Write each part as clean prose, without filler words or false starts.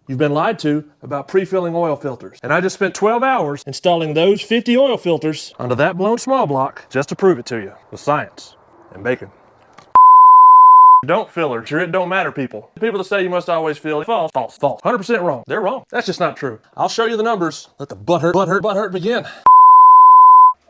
You've been lied to about pre-filling oil filters. And I just spent 12 hours installing those 50 oil filters onto that blown small block just to prove it to you with science and bacon. Don't fillers, or it don't matter people. People that say you must always fill, false, false, false. 100% wrong. They're wrong. That's just not true. I'll show you the numbers. Let the butt hurt begin.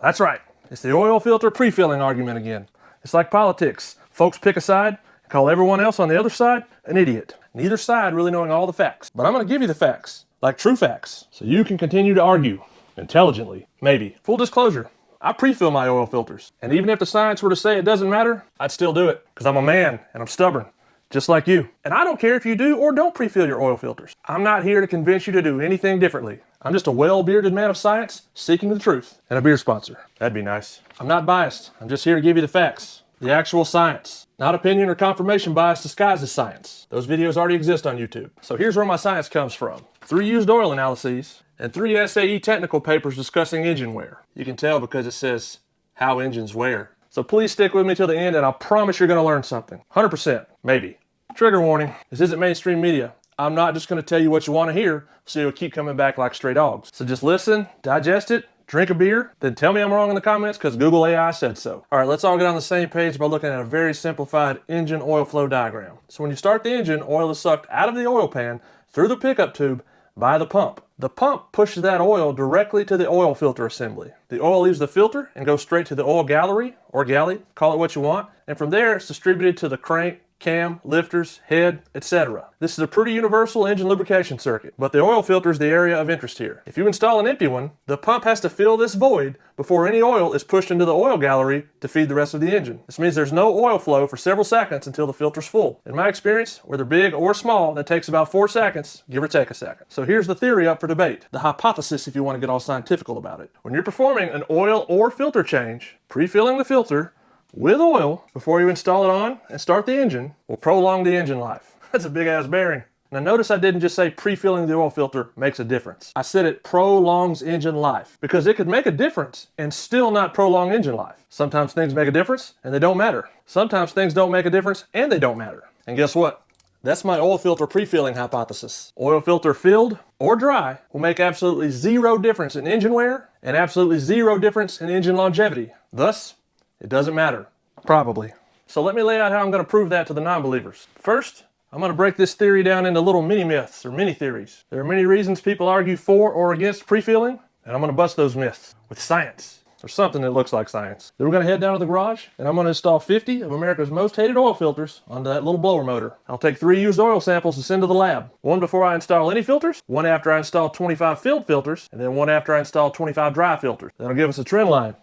That's right. It's the oil filter pre-filling argument again. It's like politics. Folks pick a side and call everyone else on the other side an idiot. Neither side really knowing all the facts. But I'm going to give you the facts, like true facts, so you can continue to argue intelligently, maybe. Full disclosure. I pre-fill my oil filters. And even if the science were to say it doesn't matter, I'd still do it. Because I'm a man and I'm stubborn, just like you. And I don't care if you do or don't pre-fill your oil filters. I'm not here to convince you to do anything differently. I'm just a well-bearded man of science seeking the truth. And a beer sponsor. That'd be nice. I'm not biased. I'm just here to give you the facts. The actual science. Not opinion or confirmation bias disguised as science. Those videos already exist on YouTube. So here's where my science comes from. 3 used oil analyses and 3 SAE technical papers discussing engine wear. You can tell because it says how engines wear. So please stick with me till the end and I promise you're going to learn something. 100%, maybe. Trigger warning, this isn't mainstream media. I'm not just going to tell you what you want to hear so you'll keep coming back like stray dogs. So just listen, digest it, drink a beer, then tell me I'm wrong in the comments because Google AI said so. All right, let's all get on the same page by looking at a very simplified engine oil flow diagram. So when you start the engine, oil is sucked out of the oil pan through the pickup tube by the pump. The pump pushes that oil directly to the oil filter assembly. The oil leaves the filter and goes straight to the oil gallery or galley, call it what you want, and from there it's distributed to the crank, cam, lifters, head, etc. This is a pretty universal engine lubrication circuit, but the oil filter is the area of interest here. If you install an empty one, the pump has to fill this void before any oil is pushed into the oil gallery to feed the rest of the engine. This means there's no oil flow for several seconds until the filter's full. In my experience, whether big or small, that takes about 4 seconds, give or take a second. So here's the theory up for debate, the hypothesis if you want to get all scientific about it. When you're performing an oil or filter change, pre-filling the filter with oil before you install it on and start the engine will prolong the engine life. That's a big ass bearing. Now notice I didn't just say pre-filling the oil filter makes a difference. I said it prolongs engine life because it could make a difference and still not prolong engine life. Sometimes things make a difference and they don't matter. Sometimes things don't make a difference and they don't matter. And guess what? That's my oil filter pre-filling hypothesis. Oil filter filled or dry will make absolutely zero difference in engine wear and absolutely zero difference in engine longevity. Thus, it doesn't matter. Probably. So let me lay out how I'm going to prove that to the non-believers. First, I'm going to break this theory down into little mini-myths or mini-theories. There are many reasons people argue for or against pre-filling, and I'm going to bust those myths with science, or something that looks like science. Then we're going to head down to the garage, and I'm going to install 50 of America's most hated oil filters onto that little blower motor. I'll take 3 used oil samples to send to the lab. 1 before I install any filters, 1 after I install 25 filled filters, and then 1 after I install 25 dry filters. That'll give us a trend line,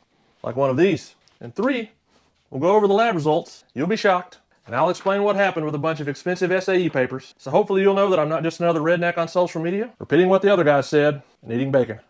like one of these. And 3, we'll go over the lab results. You'll be shocked. And I'll explain what happened with a bunch of expensive SAE papers. So hopefully you'll know that I'm not just another redneck on social media, repeating what the other guys said and eating bacon.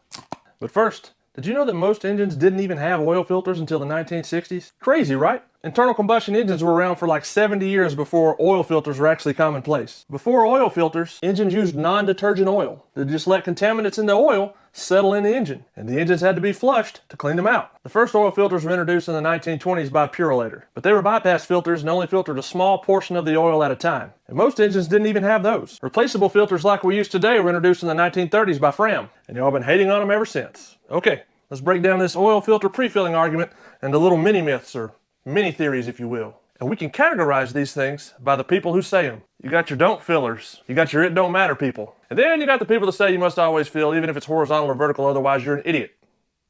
But first, did you know that most engines didn't even have oil filters until the 1960s? Crazy, right? Internal combustion engines were around for like 70 years before oil filters were actually commonplace. Before oil filters, engines used non-detergent oil. They just let contaminants in the oil settle in the engine, and the engines had to be flushed to clean them out. The first oil filters were introduced in the 1920s by Purolator, but they were bypass filters and only filtered a small portion of the oil at a time. And most engines didn't even have those. Replaceable filters like we use today were introduced in the 1930s by Fram, and y'all been hating on them ever since. Okay, let's break down this oil filter pre-filling argument into little mini-myths or mini-theories, if you will. And we can categorize these things by the people who say them. You got your don't fillers. You got your it don't matter people. And then you got the people that say you must always fill, even if it's horizontal or vertical, otherwise you're an idiot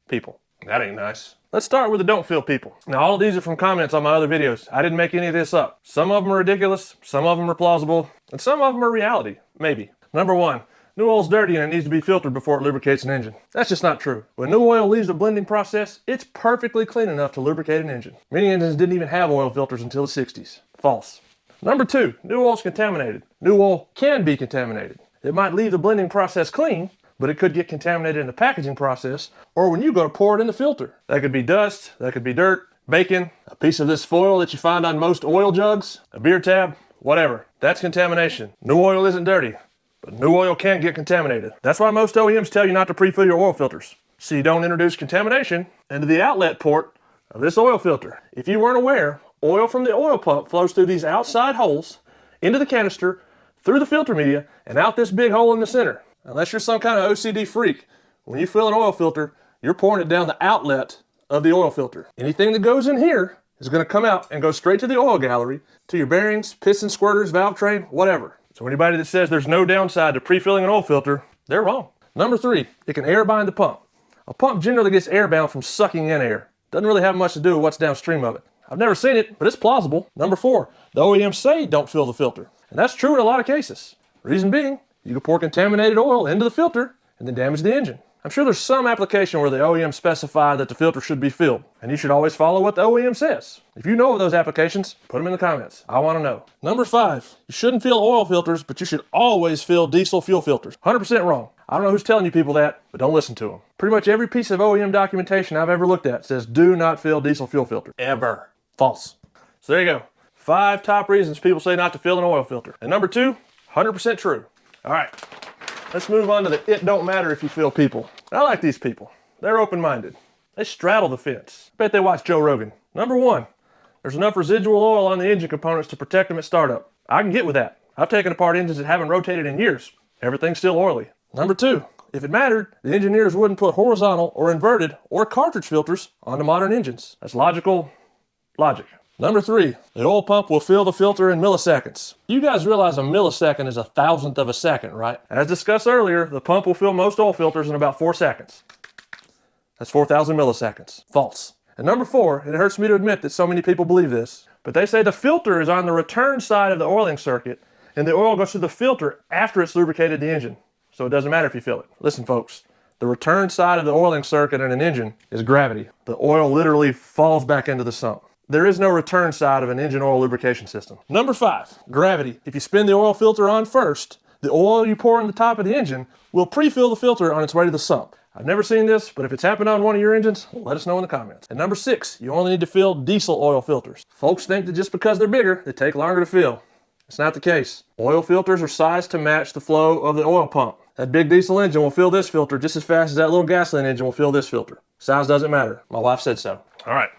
people. That ain't nice. Let's start with the don't fill people. Now all of these are from comments on my other videos. I didn't make any of this up. Some of them are ridiculous, some of them are plausible, and some of them are reality. Maybe. Number 1. New oil's dirty and it needs to be filtered before it lubricates an engine. That's just not true. When new oil leaves the blending process, it's perfectly clean enough to lubricate an engine. Many engines didn't even have oil filters until the 60s. False. Number 2, new oil's contaminated. New oil can be contaminated. It might leave the blending process clean, but it could get contaminated in the packaging process or when you go to pour it in the filter. That could be dust, that could be dirt, bacon, a piece of this foil that you find on most oil jugs, a beer tab, whatever. That's contamination. New oil isn't dirty. But new oil can get contaminated. That's why most OEMs tell you not to pre-fill your oil filters, so you don't introduce contamination into the outlet port of this oil filter. If you weren't aware, oil from the oil pump flows through these outside holes into the canister, through the filter media and out this big hole in the center. Unless you're some kind of OCD freak, when you fill an oil filter, you're pouring it down the outlet of the oil filter. Anything that goes in here is going to come out and go straight to the oil gallery, to your bearings, piston squirters, valve train, whatever. So anybody that says there's no downside to pre-filling an oil filter, they're wrong. Number 3, it can air bind the pump. A pump generally gets air bound from sucking in air. Doesn't really have much to do with what's downstream of it. I've never seen it, but it's plausible. Number 4, the OEMs say don't fill the filter. And that's true in a lot of cases. Reason being, you can pour contaminated oil into the filter and then damage the engine. I'm sure there's some application where the OEM specify that the filter should be filled, and you should always follow what the OEM says. If you know of those applications, put them in the comments. I want to know. Number 5, you shouldn't fill oil filters, but you should always fill diesel fuel filters. 100% wrong. I don't know who's telling you people that, but don't listen to them. Pretty much every piece of OEM documentation I've ever looked at says do not fill diesel fuel filter. Ever. False. So there you go. 5 top reasons people say not to fill an oil filter. And number 2, 100% true. All right. Let's move on to the it don't matter if you fill people. I like these people. They're open-minded. They straddle the fence. Bet they watch Joe Rogan. Number 1, there's enough residual oil on the engine components to protect them at startup. I can get with that. I've taken apart engines that haven't rotated in years. Everything's still oily. Number 2, if it mattered, the engineers wouldn't put horizontal or inverted or cartridge filters onto modern engines. That's logical logic. Number 3, the oil pump will fill the filter in milliseconds. You guys realize a millisecond is a thousandth of a second, right? As discussed earlier, the pump will fill most oil filters in about 4 seconds. That's 4,000 milliseconds. False. And number 4, it hurts me to admit that so many people believe this, but they say the filter is on the return side of the oiling circuit, and the oil goes through the filter after it's lubricated the engine. So it doesn't matter if you fill it. Listen, folks, the return side of the oiling circuit in an engine is gravity. The oil literally falls back into the sump. There is no return side of an engine oil lubrication system. Number 5, gravity. If you spin the oil filter on first, the oil you pour on the top of the engine will pre-fill the filter on its way to the sump. I've never seen this, but if it's happened on one of your engines, let us know in the comments. And number 6, you only need to fill diesel oil filters. Folks think that just because they're bigger, they take longer to fill. It's not the case. Oil filters are sized to match the flow of the oil pump. That big diesel engine will fill this filter just as fast as that little gasoline engine will fill this filter. Size doesn't matter. My wife said so. All right.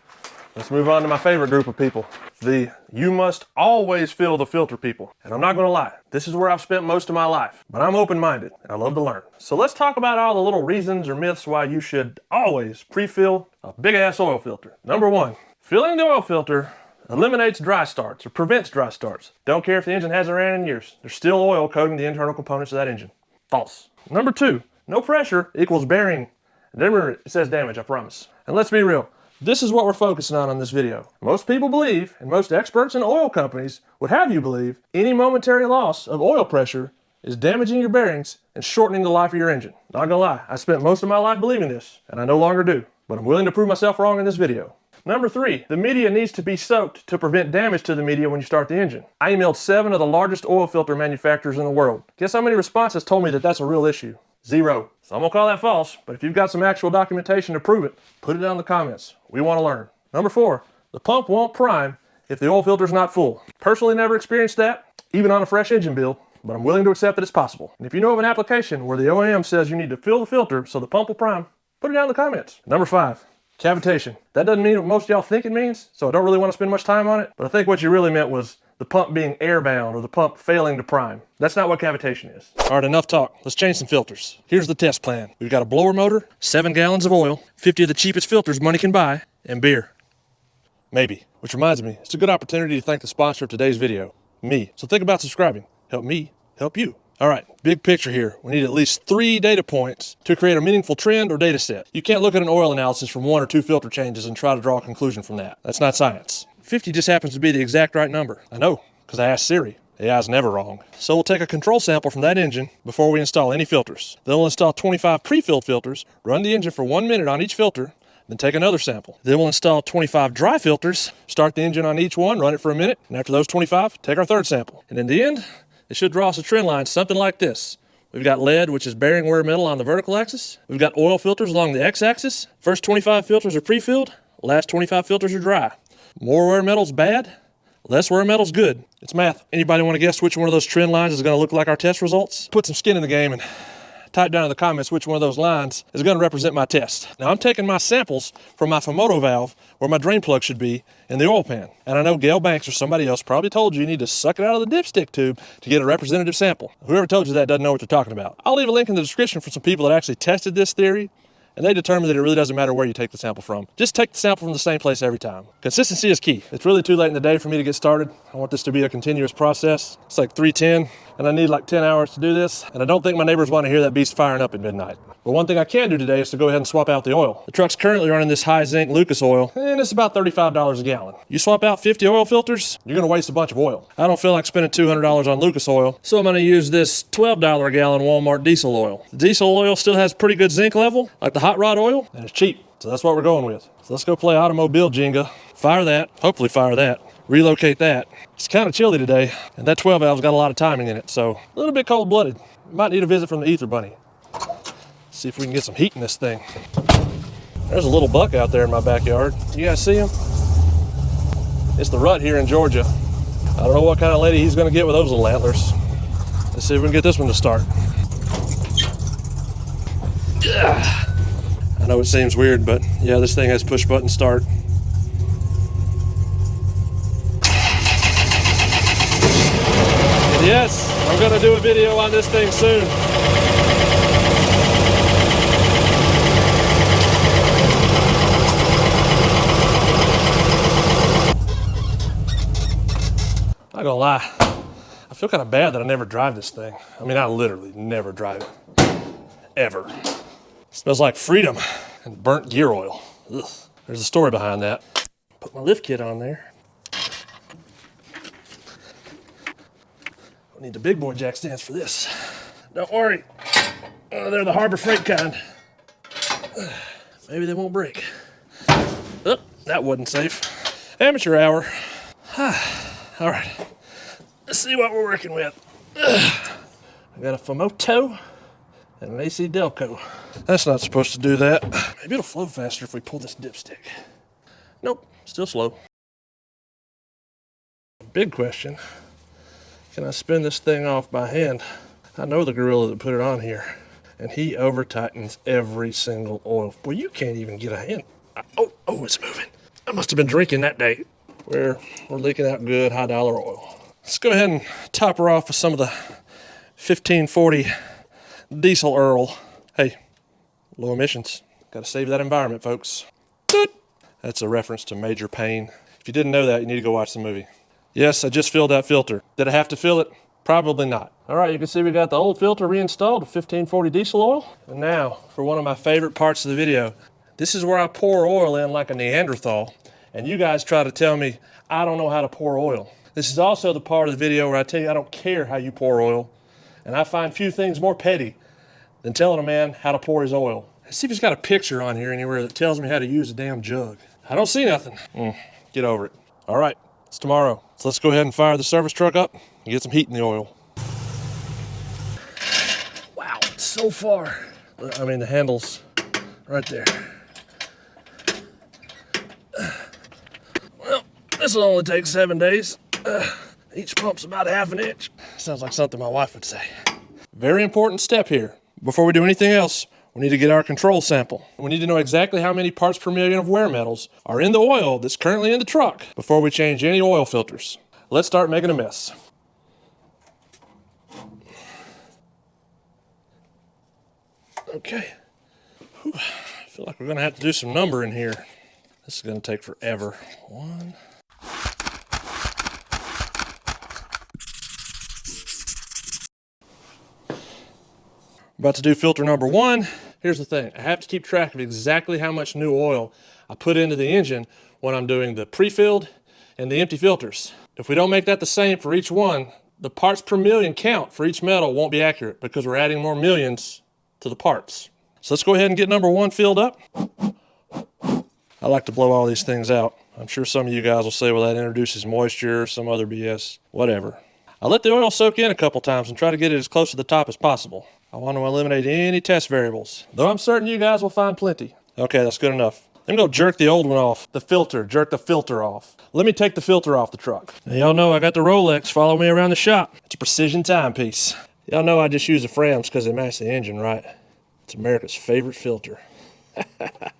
Let's move on to my favorite group of people, the you must always fill the filter people. And I'm not going to lie, this is where I've spent most of my life, but I'm open-minded and I love to learn. So let's talk about all the little reasons or myths why you should always pre-fill a big-ass oil filter. Number 1, filling the oil filter eliminates dry starts or prevents dry starts. Don't care if the engine hasn't ran in years. There's still oil coating the internal components of that engine. False. Number 2, no pressure equals bearing. Remember, it says damage, I promise. And let's be real. This is what we're focusing on this video. Most people believe, and most experts and oil companies would have you believe, any momentary loss of oil pressure is damaging your bearings and shortening the life of your engine. Not gonna lie, I spent most of my life believing this, and I no longer do, but I'm willing to prove myself wrong in this video. Number 3, the media needs to be soaked to prevent damage to the media when you start the engine. I emailed 7 of the largest oil filter manufacturers in the world. Guess how many responses told me that that's a real issue? 0. So I'm gonna call that false, but if you've got some actual documentation to prove it, put it down in the comments. We wanna learn. Number 4, the pump won't prime if the oil filter's not full. Personally never experienced that, even on a fresh engine build, but I'm willing to accept that it's possible. And if you know of an application where the OEM says you need to fill the filter so the pump will prime, put it down in the comments. Number 5, cavitation. That doesn't mean what most of y'all think it means, so I don't really wanna spend much time on it, but I think what you really meant was the pump being airbound or the pump failing to prime. That's not what cavitation is. All right, enough talk. Let's change some filters. Here's the test plan. We've got a blower motor, 7 gallons of oil, 50 of the cheapest filters money can buy, and beer. Maybe. Which reminds me, it's a good opportunity to thank the sponsor of today's video, me. So think about subscribing. Help me, help you. All right, big picture here. We need at least 3 data points to create a meaningful trend or data set. You can't look at an oil analysis from 1 or 2 filter changes and try to draw a conclusion from that. That's not science. 50 just happens to be the exact right number. I know, because I asked Siri. AI's never wrong. So we'll take a control sample from that engine before we install any filters. Then we'll install 25 pre-filled filters, run the engine for 1 minute on each filter, then take another sample. Then we'll install 25 dry filters, start the engine on each one, run it for a minute, and after those 25, take our 3rd sample. And in the end, it should draw us a trend line something like this. We've got lead, which is bearing wear metal on the vertical axis. We've got oil filters along the x-axis. First 25 filters are pre-filled, last 25 filters are dry. More wear metal's bad, less wear metal's good. It's math. Anybody want to guess which one of those trend lines is going to look like our test results? Put some skin in the game and type down in the comments which one of those lines is going to represent my test. Now I'm taking my samples from my Fomoto valve where my drain plug should be in the oil pan. And I know Gail Banks or somebody else probably told you need to suck it out of the dipstick tube to get a representative sample. Whoever told you that doesn't know what they're talking about. I'll leave a link in the description for some people that actually tested this theory, and they determined that it really doesn't matter where you take the sample from. Just take the sample from the same place every time. Consistency is key. It's really too late in the day for me to get started. I want this to be a continuous process. It's like 3:10, and I need like 10 hours to do this, and I don't think my neighbors want to hear that beast firing up at midnight. But one thing I can do today is to go ahead and swap out the oil. The truck's currently running this high zinc Lucas oil, and it's about $35 a gallon. You swap out 50 oil filters, you're gonna waste a bunch of oil. I don't feel like spending $200 on Lucas oil, so I'm gonna use this $12 a gallon Walmart diesel oil. The diesel oil still has pretty good zinc level, like the hot rod oil, and it's cheap. So that's what we're going with. So let's go play automobile Jenga. Fire that, hopefully fire that. Relocate that. It's kind of chilly today, and that 12 valve's got a lot of timing in it, so a little bit cold-blooded. Might need a visit from the Ether Bunny. See if we can get some heat in this thing. There's a little buck out there in my backyard. You guys see him? It's the rut here in Georgia. I don't know what kind of lady he's gonna get with those little antlers. Let's see if we can get this one to start. I know it seems weird, but yeah, this thing has push button start. And yes, I'm gonna do a video on this thing soon. Not gonna lie, I feel kind of bad that I never drive this thing. I mean, I literally never drive it, ever. It smells like freedom and burnt gear oil. Ugh. There's a story behind that. Put my lift kit on there. I need the big boy jack stands for this. Don't worry, they're the Harbor Freight kind. Maybe they won't break. Oh, that wasn't safe. Amateur hour. All right, let's see what we're working with. I got a Fomoto and an AC Delco. That's not supposed to do that. Maybe it'll flow faster if we pull this dipstick. Nope, still slow. Big question, can I spin this thing off by hand? I know the gorilla that put it on here, and he over tightens every single oil. Well, you can't even get a hand. Oh, it's moving. I must have been drinking that day. We're leaking out good high dollar oil. Let's go ahead and top her off with some of the 1540 diesel Earl. Hey, low emissions. Gotta save that environment, folks. That's a reference to Major Payne. If you didn't know that, you need to go watch the movie. Yes, I just filled that filter. Did I have to fill it? Probably not. All right, you can see we got the old filter reinstalled, 1540 diesel oil. And now, for one of my favorite parts of the video, this is where I pour oil in like a Neanderthal. And you guys try to tell me I don't know how to pour oil. This is also the part of the video where I tell you I don't care how you pour oil. And I find few things more petty than telling a man how to pour his oil. Let's see if he's got a picture on here anywhere that tells me how to use a damn jug. I don't see nothing. Get over it. All right, it's tomorrow. So let's go ahead and fire the service truck up and get some heat in the oil. Wow, it's so far. I mean, the handle's right there. This will only take 7 days. Each pump's about ½ an inch. Sounds like something my wife would say. Very important step here. Before we do anything else, we need to get our control sample. We need to know exactly how many parts per million of wear metals are in the oil that's currently in the truck before we change any oil filters. Let's start making a mess. Okay. Whew. I feel like we're gonna have to do some numbering here. This is gonna take forever. One. About to do filter number 1. Here's the thing, I have to keep track of exactly how much new oil I put into the engine when I'm doing the pre-filled and the empty filters. If we don't make that the same for each one, the parts per million count for each metal won't be accurate because we're adding more millions to the parts. So let's go ahead and get number 1 filled up. I like to blow all these things out. I'm sure some of you guys will say, well, that introduces moisture or some other BS, whatever. I let the oil soak in a couple times and try to get it as close to the top as possible. I want to eliminate any test variables, though I'm certain you guys will find plenty. Okay, that's good enough. I'm gonna jerk the old one off. The filter, jerk the filter off. Let me take the filter off the truck. Now, y'all know I got the Rolex follow me around the shop. It's a precision timepiece. Y'all know I just use the Frams because they match the engine, right? It's America's favorite filter. The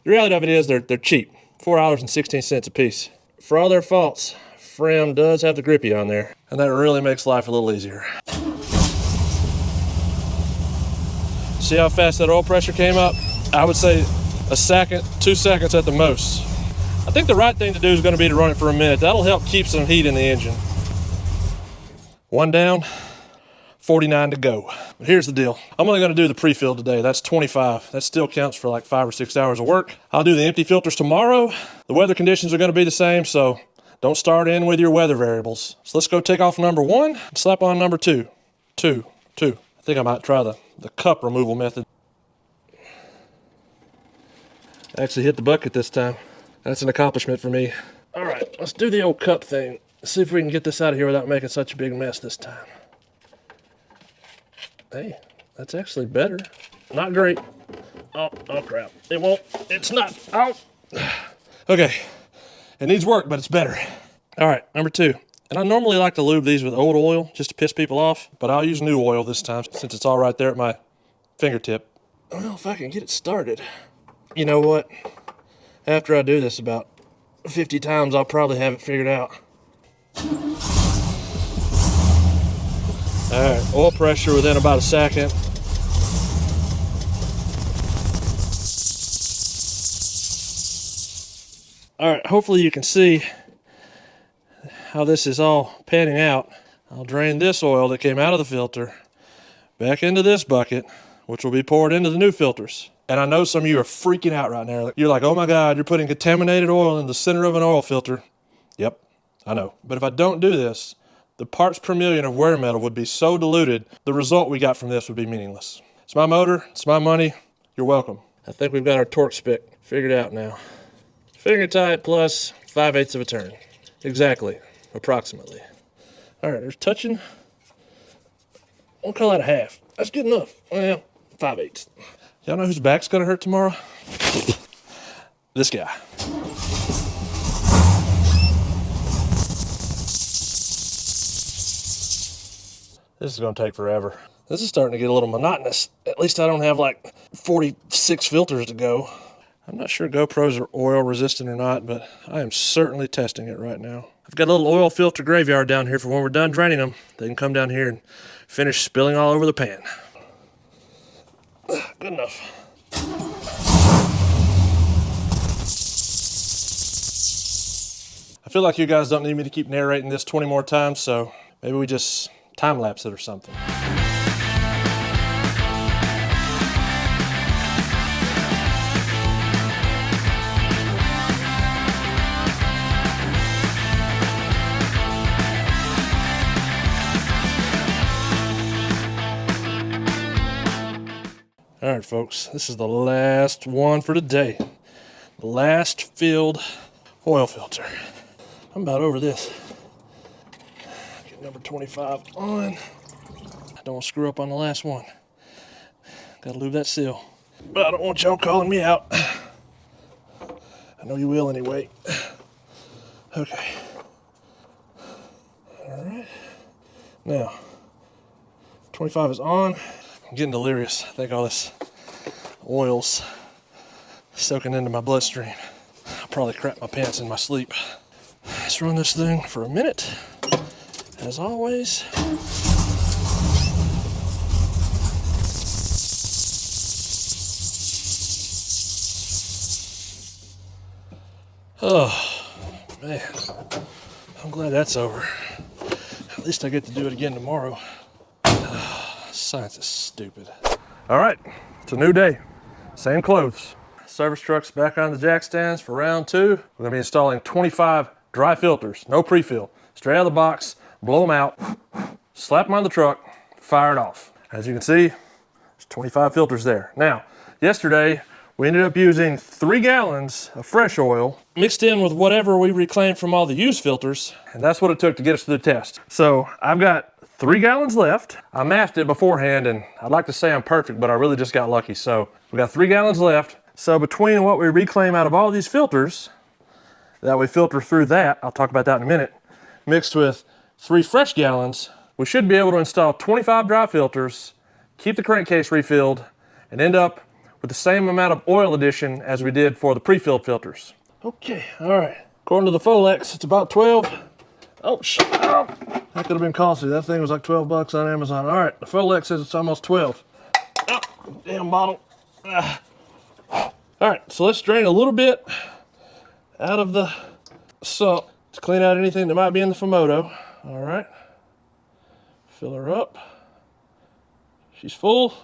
reality of it is they're cheap, $4.16 a piece. For all their faults, Fram does have the grippy on there, and that really makes life a little easier. See how fast that oil pressure came up? I would say a second, 2 seconds at the most. I think the right thing to do is going to be to run it for a minute. That'll help keep some heat in the engine. One down, 49 to go. But here's the deal. I'm only going to do the pre-fill today. That's 25. That still counts for like 5 or 6 hours of work. I'll do the empty filters tomorrow. The weather conditions are going to be the same, so don't start in with your weather variables. So let's go take off number 1 and slap on number 2. 2. I think I might try the cup removal method. I actually hit the bucket this time. That's an accomplishment for me. All right, let's do the old cup thing. See if we can get this out of here without making such a big mess this time. Hey, that's actually better. Not great. Oh crap. It won't, it's not, oh. Okay, it needs work, but it's better. All right, number 2. And I normally like to lube these with old oil just to piss people off, but I'll use new oil this time since it's all right there at my fingertip. Well, if I can get it started. You know what? After I do this about 50 times, I'll probably have it figured out. All right, oil pressure within about a second. All right, hopefully you can see how this is all panning out. I'll drain this oil that came out of the filter back into this bucket, which will be poured into the new filters. And I know some of you are freaking out right now. You're like, oh my God, you're putting contaminated oil in the center of an oil filter. Yep, I know. But if I don't do this, the parts per million of wear metal would be so diluted, the result we got from this would be meaningless. It's my motor, it's my money, you're welcome. I think we've got our torque spec figured out now. Finger tight plus 5/8 of a turn. Exactly, approximately. All right, there's touching. I'll call that a half. That's good enough. Well, 5/8. Y'all know whose back's gonna hurt tomorrow? This guy. This is gonna take forever. This is starting to get a little monotonous. At least I don't have like 46 filters to go. I'm not sure GoPros are oil resistant or not, but I am certainly testing it right now. I've got a little oil filter graveyard down here for when we're done draining them. They can come down here and finish spilling all over the pan. Good enough. I feel like you guys don't need me to keep narrating this 20 more times, so maybe we just time-lapse it or something. All right, folks, this is the last one for today. The last filled oil filter. I'm about over this. Get number 25 on. I don't want to screw up on the last one. Gotta lube that seal. But I don't want y'all calling me out. I know you will anyway. Okay. All right. Now, 25 is on. I'm getting delirious. I think all this oil's soaking into my bloodstream. I'll probably crap my pants in my sleep. Let's run this thing for a minute, as always. Oh, man. I'm glad that's over. At least I get to do it again tomorrow. Science is stupid. All right, it's a new day. Same clothes. Service truck's back on the jack stands for round 2. We're gonna be installing 25 dry filters, no pre-fill. Straight out of the box, blow them out, slap them on the truck, fire it off. As you can see, there's 25 filters there. Now, yesterday, we ended up using 3 gallons of fresh oil mixed in with whatever we reclaimed from all the used filters, and that's what it took to get us through the test. So I've got 3 gallons left. I mathed it beforehand, and I'd like to say I'm perfect, but I really just got lucky. So we got 3 gallons left. So between what we reclaim out of all these filters, that we filter through that, I'll talk about that in a minute, mixed with 3 fresh gallons, we should be able to install 25 dry filters, keep the crankcase refilled, and end up with the same amount of oil addition as we did for the pre-filled filters. Okay, all right. According to the Folex, it's about 12. Oh, shit. That could have been costly. That thing was like 12 bucks on Amazon. All right, the Folex says it's almost 12. Oh, damn bottle. All right, so let's drain a little bit out of the sump to clean out anything that might be in the Fumoto. All right, fill her up. She's full.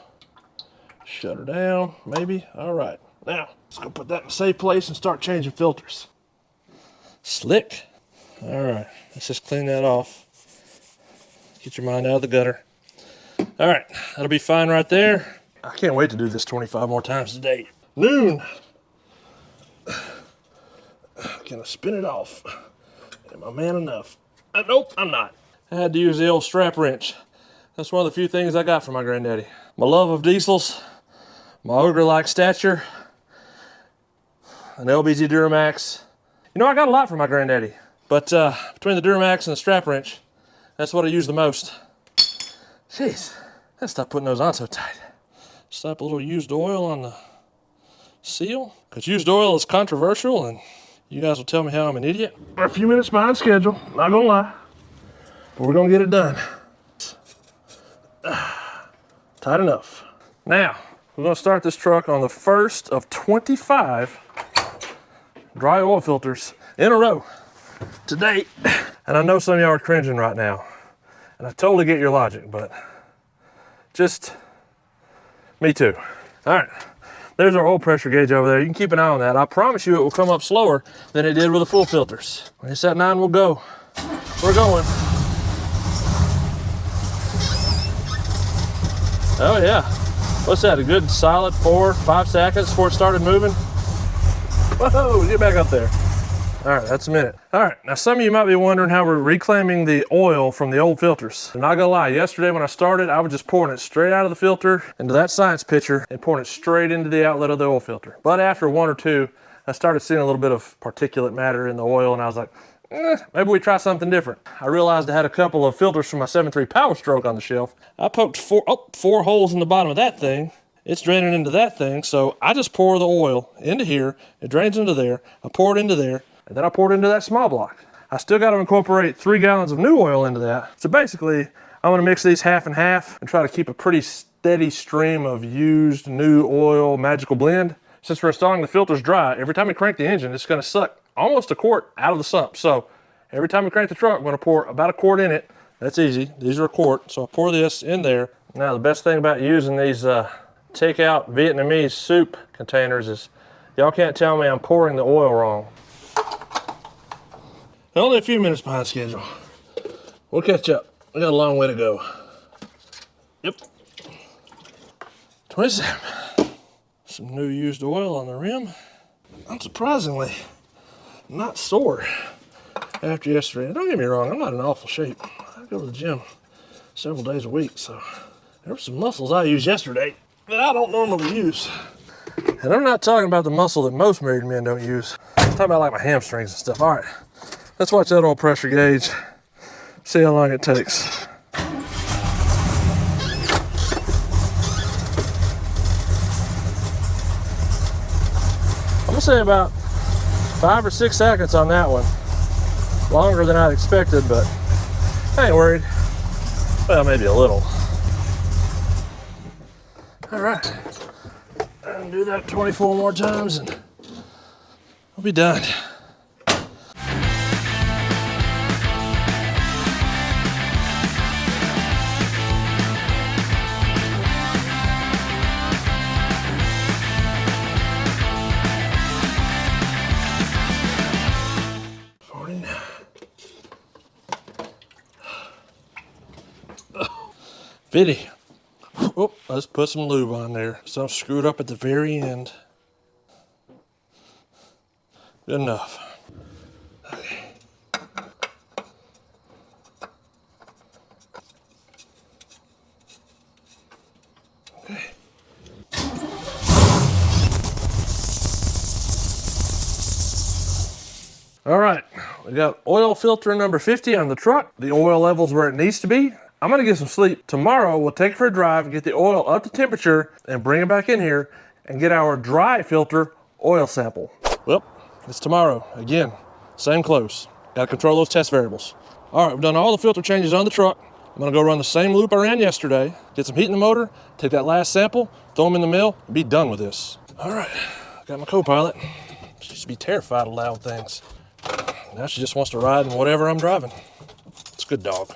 Shut her down, maybe. All right, now let's go put that in a safe place and start changing filters. Slick. All right, let's just clean that off. Get your mind out of the gutter. All right, that'll be fine right there. I can't wait to do this 25 more times today. Noon. Can I spin it off? Am I man enough? Nope, I'm not. I had to use the old strap wrench. That's one of the few things I got from my granddaddy. My love of diesels, my ogre-like stature, an LBZ Duramax. You know, I got a lot from my granddaddy, but between the Duramax and the strap wrench, that's what I use the most. Jeez, let's stop putting those on so tight. Slap a little used oil on the seal, because used oil is controversial, and you guys will tell me how I'm an idiot. We're a few minutes behind schedule, not gonna lie, but we're gonna get it done. Tight enough. Now, we're gonna start this truck on the first of 25 dry oil filters in a row to date. And I know some of y'all are cringing right now, and I totally get your logic, but just me too. All right, there's our oil pressure gauge over there. You can keep an eye on that. I promise you it will come up slower than it did with the full filters. When it's at 9, we'll go. We're going. Oh yeah, what's that, a good solid 4-5 seconds before it started moving? Whoa, get back up there. All right, that's a minute. All right, now some of you might be wondering how we're reclaiming the oil from the old filters. I'm not gonna lie, yesterday when I started, I was just pouring it straight out of the filter into that science pitcher and pouring it straight into the outlet of the oil filter. But after 1 or 2, I started seeing a little bit of particulate matter in the oil, and I was like, maybe we try something different. I realized I had a couple of filters from my 7.3 Power Stroke on the shelf. I poked 4 holes in the bottom of that thing. It's draining into that thing, so I just pour the oil into here, it drains into there, I pour it into there, and then I pour it into that small block. I still got to incorporate 3 gallons of new oil into that. So basically, I'm gonna mix these half and half and try to keep a pretty steady stream of used new oil magical blend. Since we're installing the filters dry, every time we crank the engine, it's gonna suck almost a quart out of the sump. So every time we crank the truck, I'm gonna pour about a quart in it. That's easy, these are a quart. So I pour this in there. Now the best thing about using these takeout Vietnamese soup containers is y'all can't tell me I'm pouring the oil wrong. Only a few minutes behind schedule. We'll catch up. We got a long way to go. Yep. 27. Some new used oil on the rim. Unsurprisingly, not sore after yesterday. Don't get me wrong, I'm not in awful shape. I go to the gym several days a week, so there were some muscles I used yesterday that I don't normally use. And I'm not talking about the muscle that most married men don't use. I'm talking about like my hamstrings and stuff. All right, let's watch that oil pressure gauge, see how long it takes. I'm gonna say about 5 or 6 seconds on that one. Longer than I'd expected, but I ain't worried. Well, maybe a little. All right, I'll do that 24 more times and I'll be done. Fitty. Oh, let's put some lube on there. Something screwed up at the very end. Good enough. Okay. Okay. All right, we got oil filter number 50 on the truck. The oil level's where it needs to be. I'm gonna get some sleep. Tomorrow, we'll take it for a drive, get the oil up to temperature, and bring it back in here and get our dry filter oil sample. Well, it's tomorrow. Again, same clothes. Gotta control those test variables. All right, we've done all the filter changes on the truck. I'm gonna go run the same loop I ran yesterday, get some heat in the motor, take that last sample, throw them in the mill, and be done with this. All right, got my co-pilot. She used to be terrified of loud things. Now she just wants to ride in whatever I'm driving. It's a good dog.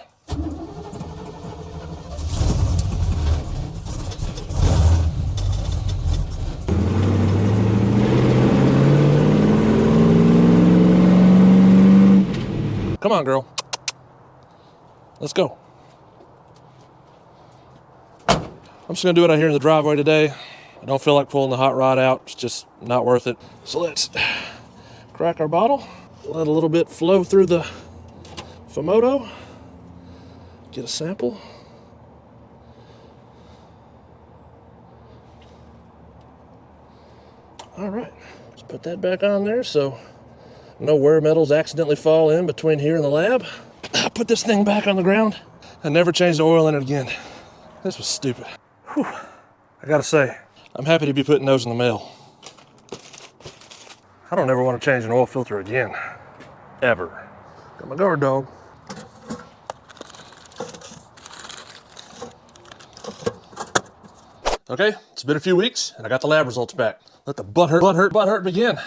Come on, girl. Let's go. I'm just gonna do it out here in the driveway today. I don't feel like pulling the hot rod out. It's just not worth it. So let's crack our bottle. Let a little bit flow through the Fomoto. Get a sample. All right, let's put that back on there so no wear metals accidentally fall in between here and the lab. I put this thing back on the ground. I never changed the oil in it again. This was stupid. Whew. I gotta say, I'm happy to be putting those in the mail. I don't ever want to change an oil filter again. Ever. Got my guard dog. Okay, it's been a few weeks and I got the lab results back. Let the butt hurt begin.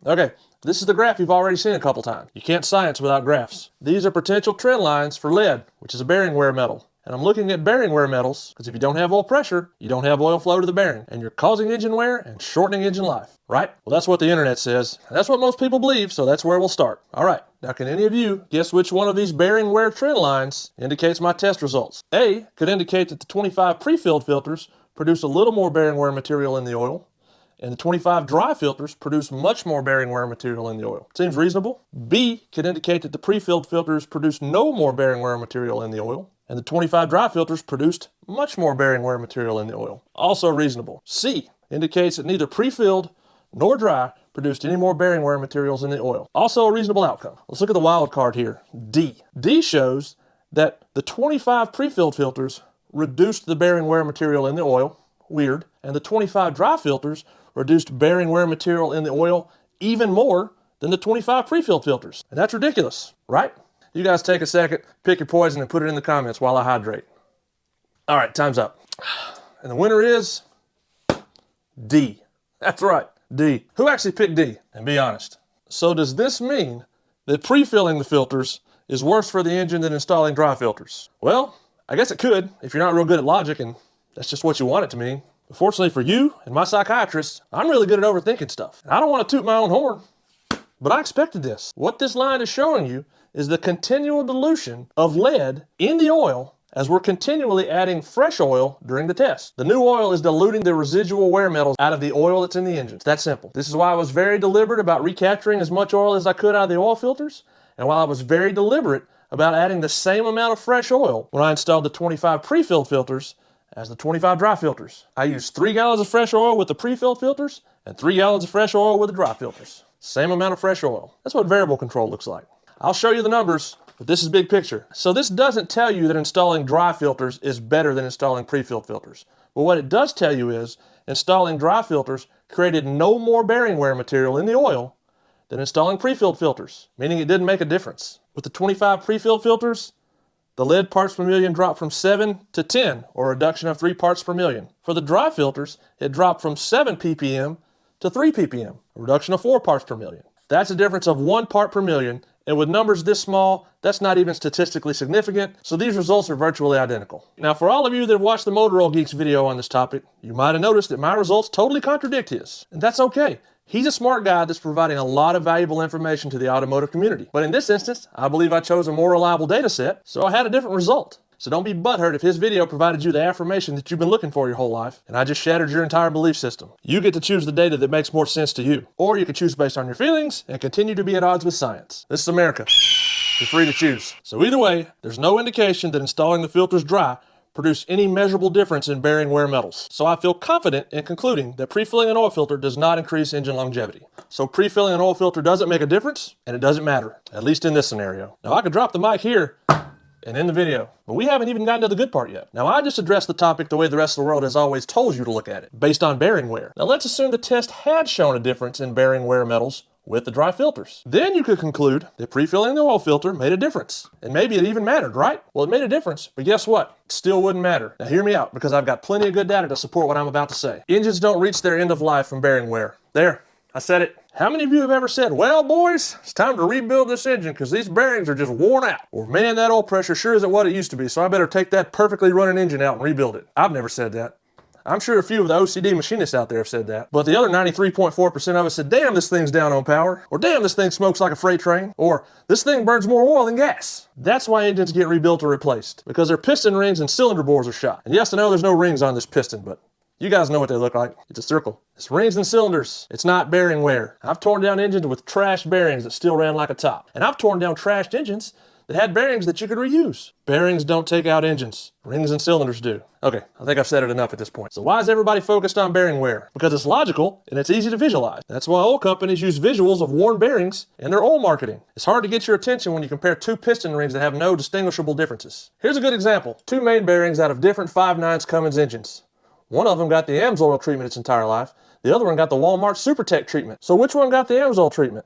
Okay, this is the graph you've already seen a couple times. You can't science without graphs. These are potential trend lines for lead, which is a bearing wear metal. And I'm looking at bearing wear metals because if you don't have oil pressure, you don't have oil flow to the bearing, and you're causing engine wear and shortening engine life, right? Well, that's what the internet says. And that's what most people believe, so that's where we'll start. All right, now can any of you guess which one of these bearing wear trend lines indicates my test results? A could indicate that the 25 pre-filled filters produce a little more bearing wear material in the oil, and the 25 dry filters produce much more bearing wear material in the oil. Seems reasonable. B could indicate that the pre-filled filters produce no more bearing wear material in the oil, and the 25 dry filters produced much more bearing wear material in the oil. Also reasonable. C indicates that neither pre-filled nor dry produced any more bearing wear materials in the oil. Also a reasonable outcome. Let's look at the wild card here, D. D shows that the 25 pre-filled filters reduced the bearing wear material in the oil, weird, and the 25 dry filters reduced bearing wear material in the oil even more than the 25 pre-filled filters. And that's ridiculous, right? You guys take a second, pick your poison, and put it in the comments while I hydrate. All right, time's up. And the winner is D. That's right, D. Who actually picked D? And be honest. So does this mean that pre-filling the filters is worse for the engine than installing dry filters? Well, I guess it could if you're not real good at logic and that's just what you want it to mean. But fortunately for you and my psychiatrist, I'm really good at overthinking stuff. And I don't want to toot my own horn, but I expected this. What this line is showing you is the continual dilution of lead in the oil as we're continually adding fresh oil during the test. The new oil is diluting the residual wear metals out of the oil that's in the engine. It's that simple. This is why I was very deliberate about recapturing as much oil as I could out of the oil filters, and why I was very deliberate about adding the same amount of fresh oil when I installed the 25 pre-filled filters as the 25 dry filters. I used 3 gallons of fresh oil with the pre-filled filters and 3 gallons of fresh oil with the dry filters. Same amount of fresh oil. That's what variable control looks like. I'll show you the numbers, but this is big picture. So this doesn't tell you that installing dry filters is better than installing pre-filled filters. But what it does tell you is installing dry filters created no more bearing wear material in the oil than installing pre-filled filters, meaning it didn't make a difference. With the 25 pre-filled filters, the lead parts per million dropped from 7 to 10, or a reduction of 3 parts per million. For the dry filters, it dropped from 7 ppm to 3 ppm, a reduction of 4 parts per million. That's a difference of 1 part per million, and with numbers this small, that's not even statistically significant, so these results are virtually identical. Now, for all of you that watched the Motor Oil Geeks video on this topic, you might have noticed that my results totally contradict his, and that's okay. He's a smart guy that's providing a lot of valuable information to the automotive community. But in this instance, I believe I chose a more reliable data set, so I had a different result. So don't be butthurt if his video provided you the affirmation that you've been looking for your whole life, and I just shattered your entire belief system. You get to choose the data that makes more sense to you. Or you can choose based on your feelings and continue to be at odds with science. This is America. You're free to choose. So either way, there's no indication that installing the filters dry produce any measurable difference in bearing wear metals. So I feel confident in concluding that pre-filling an oil filter does not increase engine longevity. So pre-filling an oil filter doesn't make a difference, and it doesn't matter, at least in this scenario. Now I could drop the mic here and end the video. But we haven't even gotten to the good part yet. Now, I just addressed the topic the way the rest of the world has always told you to look at it, based on bearing wear. Now, let's assume the test had shown a difference in bearing wear metals with the dry filters. Then you could conclude that pre-filling the oil filter made a difference. And maybe it even mattered, right? Well, it made a difference, but guess what? It still wouldn't matter. Now hear me out, because I've got plenty of good data to support what I'm about to say. Engines don't reach their end of life from bearing wear. There, I said it. How many of you have ever said, well, boys, it's time to rebuild this engine because these bearings are just worn out? Or, man, that oil pressure sure isn't what it used to be, so I better take that perfectly running engine out and rebuild it. I've never said that. I'm sure a few of the OCD machinists out there have said that. But the other 93.4% of us said, damn, this thing's down on power. Or, damn, this thing smokes like a freight train. Or, this thing burns more oil than gas. That's why engines get rebuilt or replaced. Because their piston rings and cylinder bores are shot. And yes, I know there's no rings on this piston, but you guys know what they look like. It's a circle. It's rings and cylinders. It's not bearing wear. I've torn down engines with trashed bearings that still ran like a top. And I've torn down trashed engines that had bearings that you could reuse. Bearings don't take out engines. Rings and cylinders do. Okay, I think I've said it enough at this point. So why is everybody focused on bearing wear? Because it's logical and it's easy to visualize. That's why oil companies use visuals of worn bearings in their oil marketing. It's hard to get your attention when you compare two piston rings that have no distinguishable differences. Here's a good example. Two main bearings out of different 5.9 Cummins engines. One of them got the AMSOIL treatment its entire life. The other one got the Walmart SuperTech treatment. So which one got the AMSOIL treatment?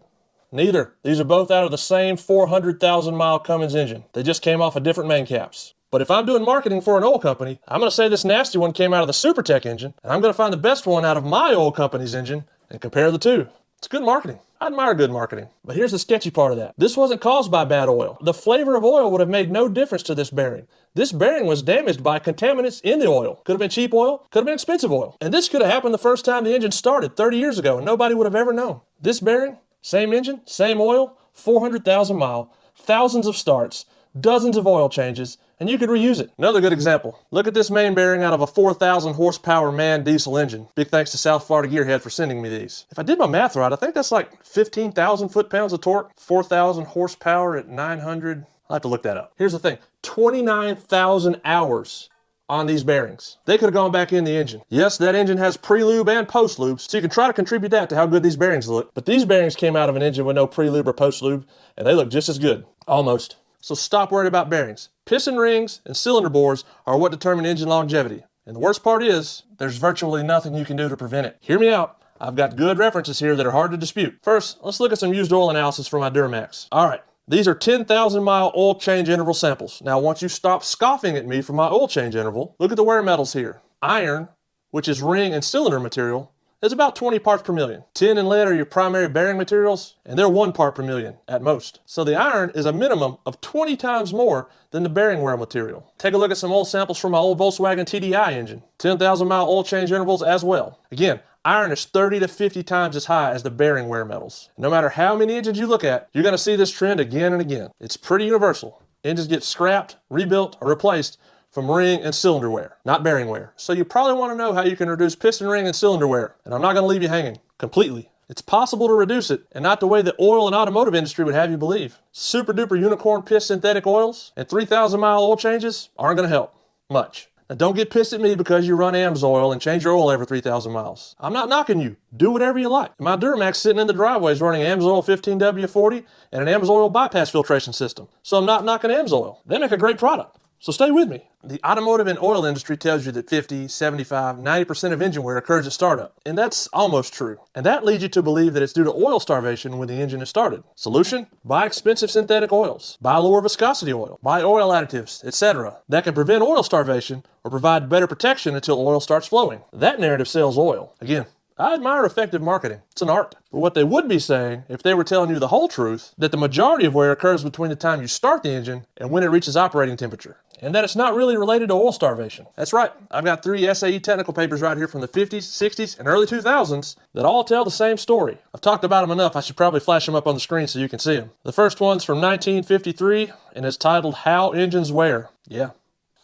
Neither. These are both out of the same 400,000 mile Cummins engine. They just came off of different main caps. But if I'm doing marketing for an oil company, I'm going to say this nasty one came out of the SuperTech engine, and I'm going to find the best one out of my oil company's engine and compare the two. It's good marketing. I admire good marketing. But here's the sketchy part of that. This wasn't caused by bad oil. The flavor of oil would have made no difference to this bearing. This bearing was damaged by contaminants in the oil. Could have been cheap oil, could have been expensive oil. And this could have happened the first time the engine started 30 years ago, and nobody would have ever known. This bearing, same engine, same oil, 400,000 mile, thousands of starts, dozens of oil changes, and you could reuse it. Another good example. Look at this main bearing out of a 4,000 horsepower MAN diesel engine. Big thanks to South Florida Gearhead for sending me these. If I did my math right, I think that's like 15,000 foot-pounds of torque, 4,000 horsepower at 900. I'll have to look that up. Here's the thing, 29,000 hours on these bearings. They could have gone back in the engine. Yes, that engine has pre-lube and post-lube, so you can try to contribute that to how good these bearings look. But these bearings came out of an engine with no pre-lube or post-lube, and they look just as good. Almost. So stop worrying about bearings. Piston rings and cylinder bores are what determine engine longevity. And the worst part is, there's virtually nothing you can do to prevent it. Hear me out. I've got good references here that are hard to dispute. First, let's look at some used oil analysis for my Duramax. All right. These are 10,000 mile oil change interval samples. Now, once you stop scoffing at me for my oil change interval, look at the wear metals here. Iron, which is ring and cylinder material, is about 20 parts per million. Tin and lead are your primary bearing materials, and they're 1 part per million at most. So the iron is a minimum of 20 times more than the bearing wear material. Take a look at some oil samples from my old Volkswagen TDI engine. 10,000 mile oil change intervals as well. Again, iron is 30 to 50 times as high as the bearing wear metals. No matter how many engines you look at, you're going to see this trend again and again. It's pretty universal. Engines get scrapped, rebuilt, or replaced from ring and cylinder wear, not bearing wear. So you probably want to know how you can reduce piston ring and cylinder wear. And I'm not going to leave you hanging completely. It's possible to reduce it, and not the way the oil and automotive industry would have you believe. Super duper unicorn piss synthetic oils and 3,000 mile oil changes aren't going to help much. Now don't get pissed at me because you run AMSOIL and change your oil every 3,000 miles. I'm not knocking you. Do whatever you like. My Duramax sitting in the driveway is running AMSOIL 15W40 and an AMSOIL bypass filtration system. So I'm not knocking AMSOIL. They make a great product. So stay with me. The automotive and oil industry tells you that 50, 75, 90% of engine wear occurs at startup. And that's almost true. And that leads you to believe that it's due to oil starvation when the engine is started. Solution? Buy expensive synthetic oils. Buy lower viscosity oil. Buy oil additives, etc. that can prevent oil starvation or provide better protection until oil starts flowing. That narrative sells oil. Again, I admire effective marketing. It's an art. But what they would be saying if they were telling you the whole truth, that the majority of wear occurs between the time you start the engine and when it reaches operating temperature. And that it's not really related to oil starvation. That's right. I've got 3 SAE technical papers right here from the 50s, 60s, and early 2000s that all tell the same story. I've talked about them enough, I should probably flash them up on the screen so you can see them. The first one's from 1953, and it's titled How Engines Wear. Yeah.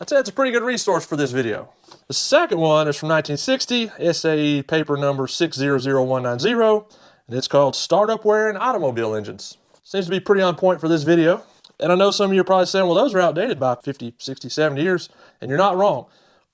I'd say it's a pretty good resource for this video. The second one is from 1960, SAE paper number 600190, and it's called Startup Wear in Automobile Engines. Seems to be pretty on point for this video. And I know some of you are probably saying, well, those are outdated by 50, 60, 70 years, and you're not wrong.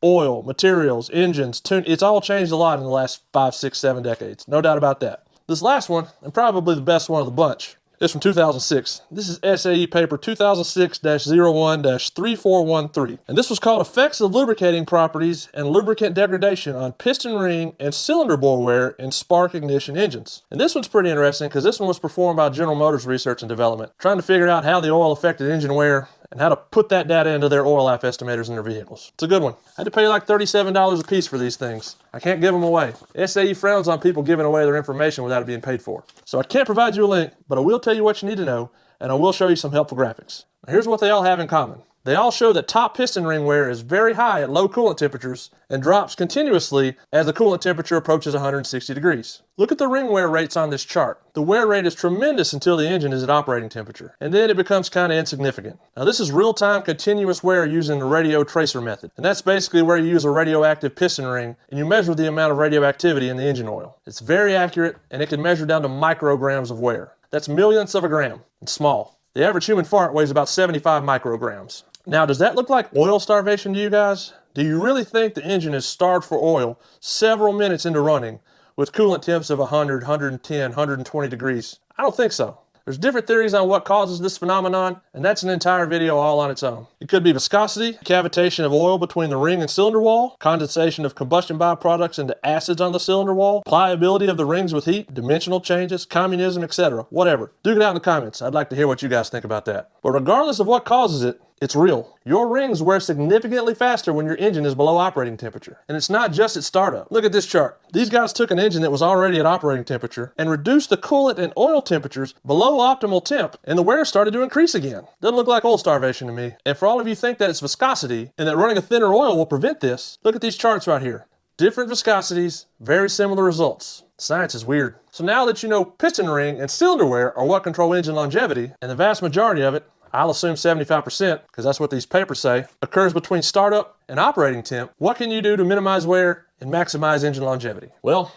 Oil, materials, engines, it's all changed a lot in the last 5, 6, 7 decades. No doubt about that. This last one, and probably the best one of the bunch, It's from 2006. This is SAE paper 2006-01-3413. And this was called Effects of Lubricating Properties and Lubricant Degradation on Piston Ring and Cylinder Bore Wear in Spark Ignition Engines. And this one's pretty interesting because this one was performed by General Motors Research and Development, trying to figure out how the oil affected engine wear and how to put that data into their oil life estimators in their vehicles. It's a good one. I had to pay like $37 a piece for these things. I can't give them away. SAE frowns on people giving away their information without it being paid for. So I can't provide you a link, but I will tell you what you need to know, and I will show you some helpful graphics. Now here's what they all have in common. They all show that top piston ring wear is very high at low coolant temperatures and drops continuously as the coolant temperature approaches 160 degrees. Look at the ring wear rates on this chart. The wear rate is tremendous until the engine is at operating temperature, and then it becomes kind of insignificant. Now this is real-time continuous wear using the radio tracer method, and that's basically where you use a radioactive piston ring and you measure the amount of radioactivity in the engine oil. It's very accurate, and it can measure down to micrograms of wear. That's millionths of a gram. It's small. The average human fart weighs about 75 micrograms. Now, does that look like oil starvation to you guys? Do you really think the engine is starved for oil several minutes into running with coolant temps of 100, 110, 120 degrees? I don't think so. There's different theories on what causes this phenomenon, and that's an entire video all on its own. It could be viscosity, cavitation of oil between the ring and cylinder wall, condensation of combustion byproducts into acids on the cylinder wall, pliability of the rings with heat, dimensional changes, communism, etc. Whatever. Duke it out in the comments. I'd like to hear what you guys think about that. But regardless of what causes it, it's real. Your rings wear significantly faster when your engine is below operating temperature. And it's not just at startup. Look at this chart. These guys took an engine that was already at operating temperature and reduced the coolant and oil temperatures below optimal temp, and the wear started to increase again. Doesn't look like oil starvation to me. And for all of you think that it's viscosity and that running a thinner oil will prevent this, look at these charts right here. Different viscosities, very similar results. Science is weird. So now that you know piston ring and cylinder wear are what control engine longevity, and the vast majority of it, I'll assume 75%, because that's what these papers say, occurs between startup and operating temp, what can you do to minimize wear and maximize engine longevity? Well,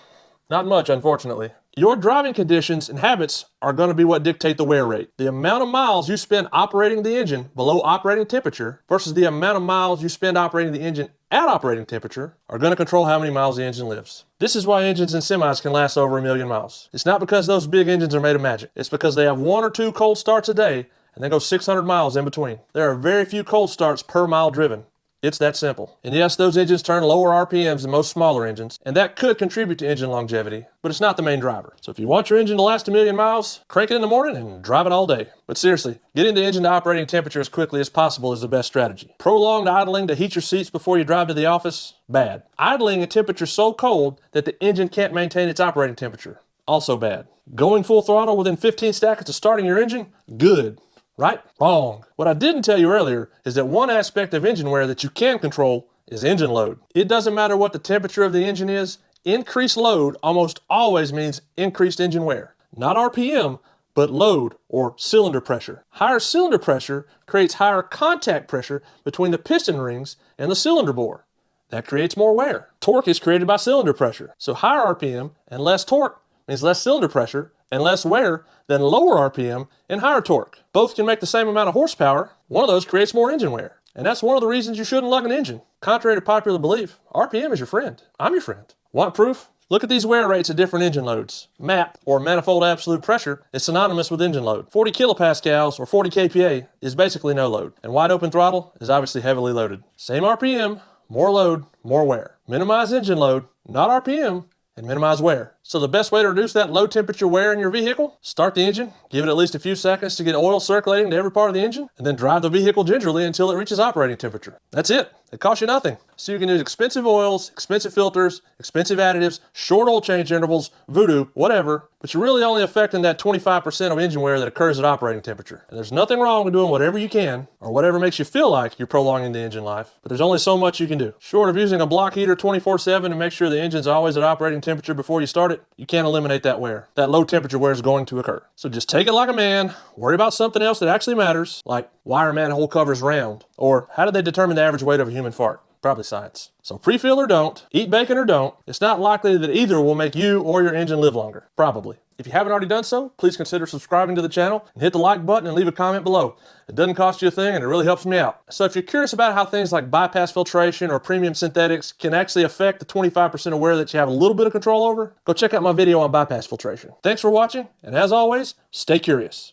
not much, unfortunately. Your driving conditions and habits are going to be what dictate the wear rate. The amount of miles you spend operating the engine below operating temperature versus the amount of miles you spend operating the engine at operating temperature are going to control how many miles the engine lives. This is why engines and semis can last over 1,000,000 miles. It's not because those big engines are made of magic. It's because they have 1 or 2 cold starts a day and then go 600 miles in between. There are very few cold starts per mile driven. It's that simple. And yes, those engines turn lower RPMs than most smaller engines, and that could contribute to engine longevity, but it's not the main driver. So if you want your engine to last 1,000,000 miles, crank it in the morning and drive it all day. But seriously, getting the engine to operating temperature as quickly as possible is the best strategy. Prolonged idling to heat your seats before you drive to the office, bad. Idling at temperatures so cold that the engine can't maintain its operating temperature, also bad. Going full throttle within 15 seconds of starting your engine, good. Right? Wrong. What I didn't tell you earlier is that one aspect of engine wear that you can control is engine load. It doesn't matter what the temperature of the engine is, increased load almost always means increased engine wear. Not RPM, but load or cylinder pressure. Higher cylinder pressure creates higher contact pressure between the piston rings and the cylinder bore. That creates more wear. Torque is created by cylinder pressure. So higher RPM and less torque means less cylinder pressure and less wear than lower RPM and higher torque. Both can make the same amount of horsepower. One of those creates more engine wear. And that's one of the reasons you shouldn't lug an engine. Contrary to popular belief, RPM is your friend. I'm your friend. Want proof? Look at these wear rates at different engine loads. MAP, or manifold absolute pressure, is synonymous with engine load. 40 kilopascals, or 40 kPa, is basically no load. And wide open throttle is obviously heavily loaded. Same RPM, more load, more wear. Minimize engine load, not RPM, and minimize wear. So the best way to reduce that low temperature wear in your vehicle, start the engine, give it at least a few seconds to get oil circulating to every part of the engine, and then drive the vehicle gingerly until it reaches operating temperature. That's it. It costs you nothing. So you can use expensive oils, expensive filters, expensive additives, short oil change intervals, voodoo, whatever, but you're really only affecting that 25% of engine wear that occurs at operating temperature. And there's nothing wrong with doing whatever you can, or whatever makes you feel like you're prolonging the engine life, but there's only so much you can do. Short of using a block heater 24/7 to make sure the engine's always at operating temperature before you start it, you can't eliminate that wear. That low temperature wear is going to occur. So just take it like a man, worry about something else that actually matters, like why are manhole covers round? Or how did they determine the average weight of a human fart? Probably science. So pre-fill or don't, eat bacon or don't, it's not likely that either will make you or your engine live longer. Probably. If you haven't already done so, please consider subscribing to the channel and hit the like button and leave a comment below. It doesn't cost you a thing and it really helps me out. So if you're curious about how things like bypass filtration or premium synthetics can actually affect the 25% of wear that you have a little bit of control over, go check out my video on bypass filtration. Thanks for watching, and as always, stay curious.